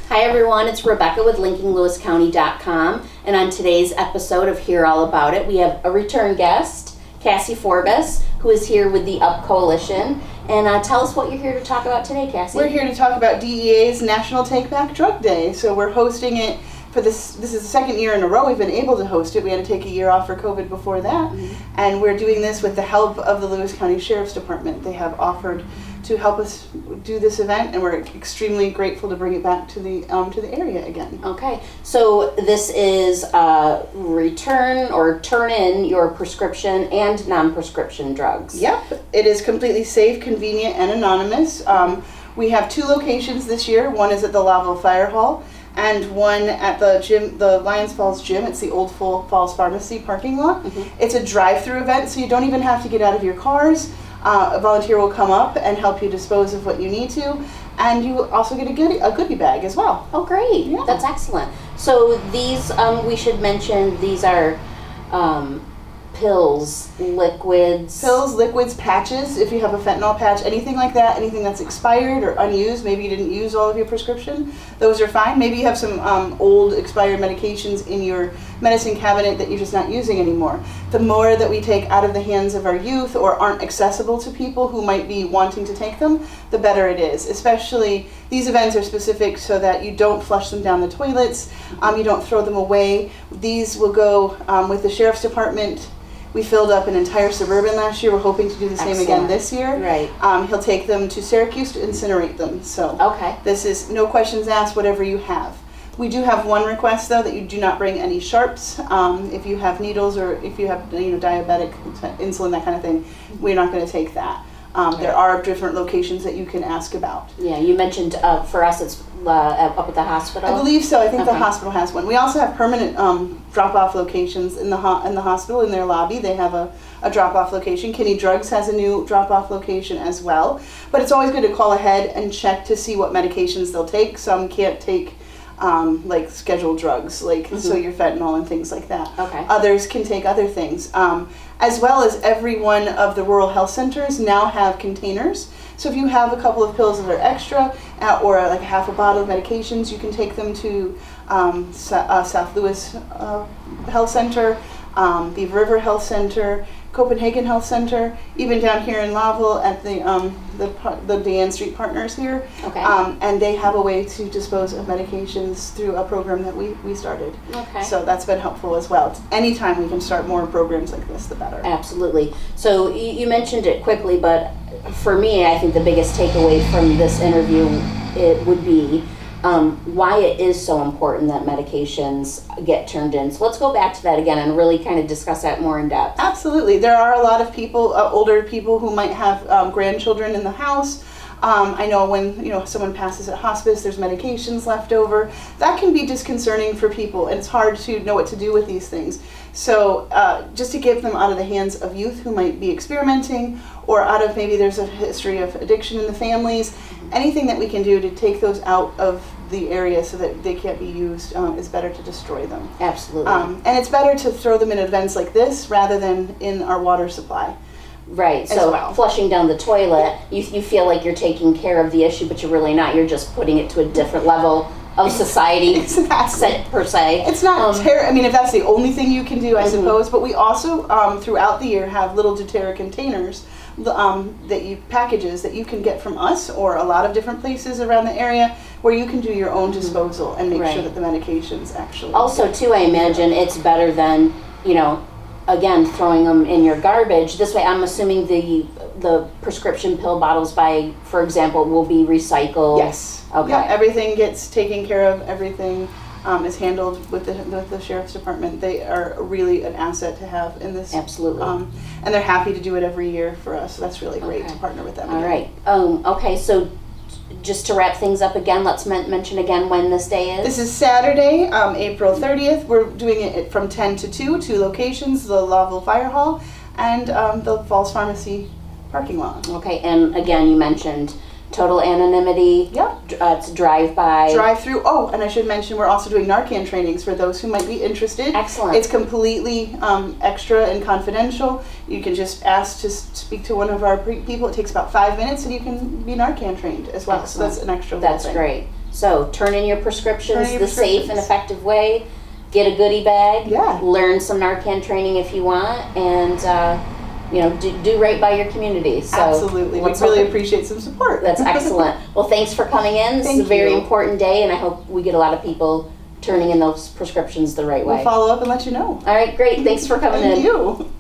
Hi everyone, it's Rebecca with linkinglewiscounty.com, and on today's episode of Hear All About It, we have a return guest, Cassie Forbus, who is here with the UP Coalition. And tell us what you're here to talk about today, Cassie. We're here to talk about DEA's National Take Back Drug Day. So we're hosting it for this is the second year in a row we've been able to host it. We had to take a year off for COVID before that. And we're doing this with the help of the Lewis County Sheriff's Department. They have offered to help us do this event, and we're extremely grateful to bring it back to the area again. Okay, so this is return or turn in your prescription and non-prescription drugs. Yep, it is completely safe, convenient, and anonymous. We have 2 locations this year. One is at the Lawville Fire Hall, and one at the gym, the Lions Falls Gym. It's the Old Falls Pharmacy parking lot. It's a drive-through event, so you don't even have to get out of your cars. A volunteer will come up and help you dispose of what you need to, and you also get a goodie bag as well. Oh, great. Yeah. That's excellent. So these, we should mention, these are pills, liquids. Pills, liquids, patches, if you have a fentanyl patch, anything like that, anything that's expired or unused, maybe you didn't use all of your prescription, those are fine. Maybe you have some old expired medications in your medicine cabinet that you're just not using anymore. The more that we take out of the hands of our youth or aren't accessible to people who might be wanting to take them, the better it is. Especially, these events are specific so that you don't flush them down the toilets, you don't throw them away. These will go with the Sheriff's Department. We filled up an entire Suburban last year. We're hoping to do the same again this year. Right. He'll take them to Syracuse to incinerate them. So this is no questions asked, whatever you have. We do have one request though, that you do not bring any sharps. If you have needles or if you have diabetic insulin, that kind of thing, we're not going to take that. There are different locations that you can ask about. Yeah, you mentioned for us it's up at the hospital. I believe so. I think the hospital has one. We also have permanent drop-off locations in the hospital, in their lobby. They have a drop-off location. Kinney Drugs has a new drop-off location as well. But it's always good to call ahead and check to see what medications they'll take. Some can't take like scheduled drugs, like so your fentanyl and things like that. Others can take other things. As well as every one of the rural health centers now have containers. So if you have a couple of pills that are extra or like half a bottle of medications, you can take them to South Louis Health Center, Beaver River Health Center, Copenhagen Health Center, even down here in Lawville at the Dan Street Partners here. And they have a way to dispose of medications through a program that we started. So that's been helpful as well. Anytime we can start more programs like this, the better. Absolutely. So you mentioned it quickly, but for me, I think the biggest takeaway from this interview, it would be why it is so important that medications get turned in. So let's go back to that again and really kind of discuss that more in depth. Absolutely. There are a lot of people, older people who might have grandchildren in the house. I know when someone passes at hospice, there's medications left over. That can be disconcerting for people, and it's hard to know what to do with these things. So just to get them out of the hands of youth who might be experimenting, or out of maybe there's a history of addiction in the families, anything that we can do to take those out of the area so that they can't be used is better to destroy them. Absolutely. And it's better to throw them in events like this rather than in our water supply. Right, so flushing down the toilet, you feel like you're taking care of the issue, but you're really not. You're just putting it to a different level of society, per se. It's not I mean, if that's the only thing you can do, I suppose, but we also, throughout the year, have little doTERRA containers, packages that you can get from us or a lot of different places around the area where you can do your own disposal and make sure that the medications actually... Also, too, I imagine it's better than, again, throwing them in your garbage. This way, I'm assuming the prescription pill bottles, for example, will be recycled. Yes. Okay. Yeah, everything gets taken care of. Everything is handled with the Sheriff's Department. They are really an asset to have in this. Absolutely. And they're happy to do it every year for us. So that's really great to partner with them. All right. Okay, so just to wrap things up again, let's mention again when this day is. This is Saturday, April 30th. We're doing it from 10 to 2 locations, the Lawville Fire Hall and the Falls Pharmacy parking lot. Okay, and again, you mentioned Total anonymity. Yep. It's drive-by. Drive-through. Oh, and I should mention we're also doing Narcan trainings for those who might be interested. Excellent. It's completely extra and confidential. You can just ask to speak to one of our people. It takes about 5 minutes, and you can be Narcan trained as well. Excellent. So that's an extra little That's thing. great. So turn in your prescriptions Turn in your the safe and prescriptions. effective way. Get a goodie bag. Yeah. Learn some Narcan training if you want, and do right by your community. So Absolutely. We let's really hope- appreciate some support. That's excellent. Well, thanks for coming in. This is Thank a very you. important day, and I hope we get a lot of people turning in those prescriptions the right way. We'll follow up and let you know. All right, great. Thanks for coming in. Thank you.